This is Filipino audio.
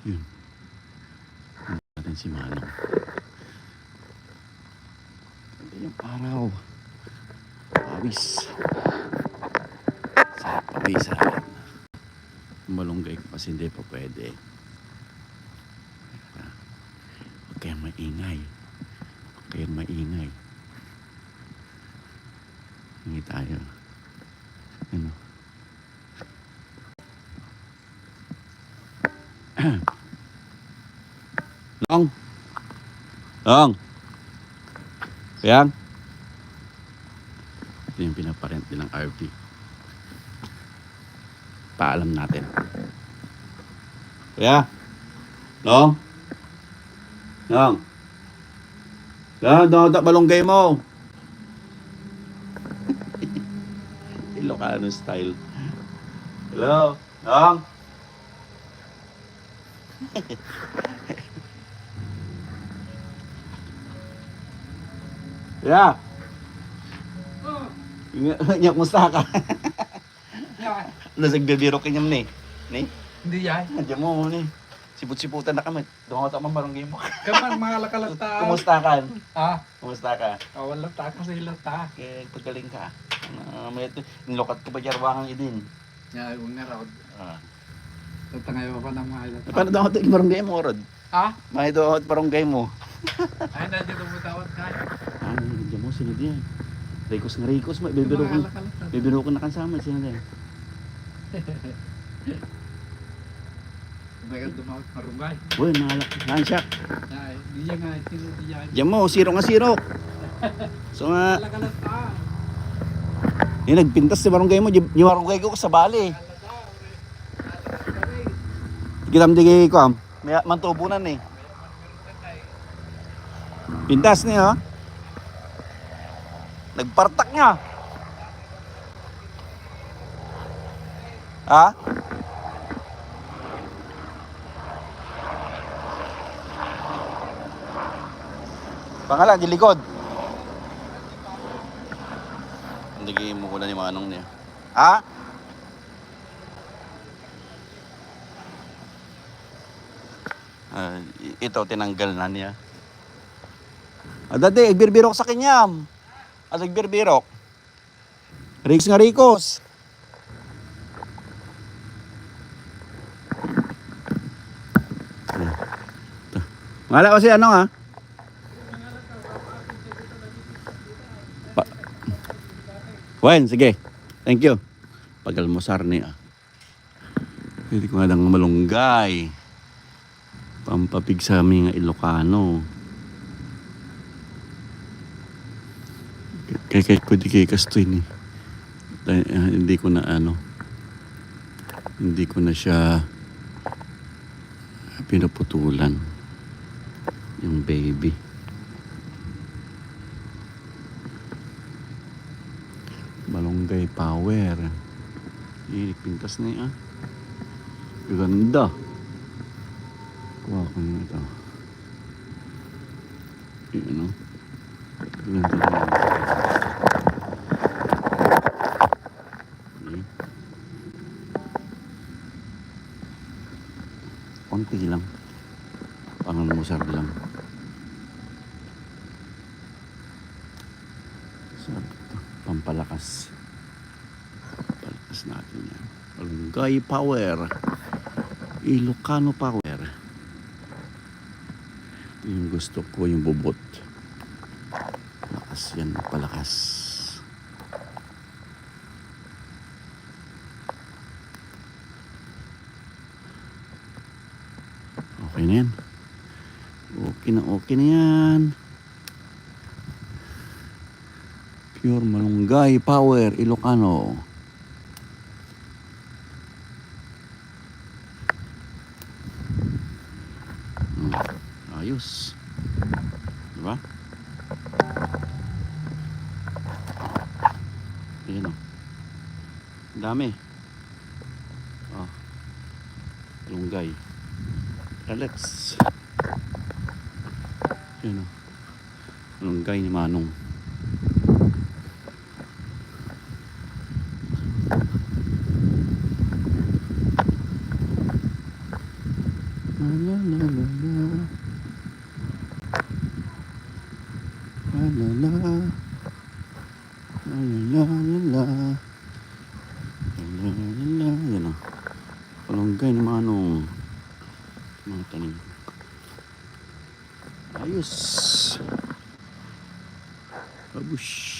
Yun. Natin si Manong. Ganda yung araw. Pawis. Sarap pawisan. Malunggay ko kasi hindi pa pwede. Huwag kayong maingay. Huwag kayong maingay. Hingi tayo. Ano? Long. Long. Kayang. Ito yung pinaparent din ng RV. Paalam natin. Kaya. Long. Long. Long, daw balonggay mo. Ilocano style. Hello. Long. Yeah. Nyak musta ka? Nasag bibiro kanyam ni. Ni? Hindi yan. Nandiyan mo ni. Siput-siputan na kami. Doon ka tamang barangay mo. Kaman mga lakalata. Kumusta ka? Ha? Kumusta ka? Walang taka sa ilata. Eh, pagaling ka. May ito, nilokat ko ba jarwangang idin? Ya, una raw. Ah. Tatangay pa ng mga ilata. Paano daw ito barangay mo, Rod? Ha? May daw ito barangay mo. Ay, nandito mo tawad ka. Nandiyan mo, sino diyan? Ricos nga Ricos, bibiro ko. Bibiro ko na kasama, sino diyan? Bagal dumawat marungay. Uy, nansiyak. Ay, di yan nga, di yan. Diyan mo, siro nga siro. So nga, Lakalata. yung nagpintas si barangay mo, yung barangay ko sa bali. Gilam di ko am. May mantubunan eh. Pintas niya, ha? Nagpartak niya. Ha? Pangalan, di likod. Hindi mo ko na ni Manong niya. Ha? Ito, tinanggal na niya. Dati, igbirbirok sa kanyam. Igbirbirok. Ricos nga Ricos. Wala kasi ano ha? Wen, sige. Thank you. Pagalmusar niya. Hindi ko nga lang malunggay. Pampapig sa aming Ilocano. Kaya ko di kay kastoy ni. Hindi ko na ano. Hindi ko na siya pinuputulan. Yung baby. Malunggay power. Pintas na yan. Ganda. Kuha ko na ito. Yun o. Ganda na yan. Konti lang. Pangalmusar lang. Sarap ito. Pampalakas. Pampalakas natin yan. Malunggay power. Ilocano power. Yung gusto ko yung bubot. Lakas yan. Palakas. Okay na yan. Okay na yan. Pure malunggay power Ilocano. Ayos. Diba? Ayan o. Dami. Oh. Malunggay. Let's. Ayan o. Malunggay ni Manong. La la la la la. La la la. La la la la. La la la la. Yan o. Palunggay na mga tanim. Ayos. Babush.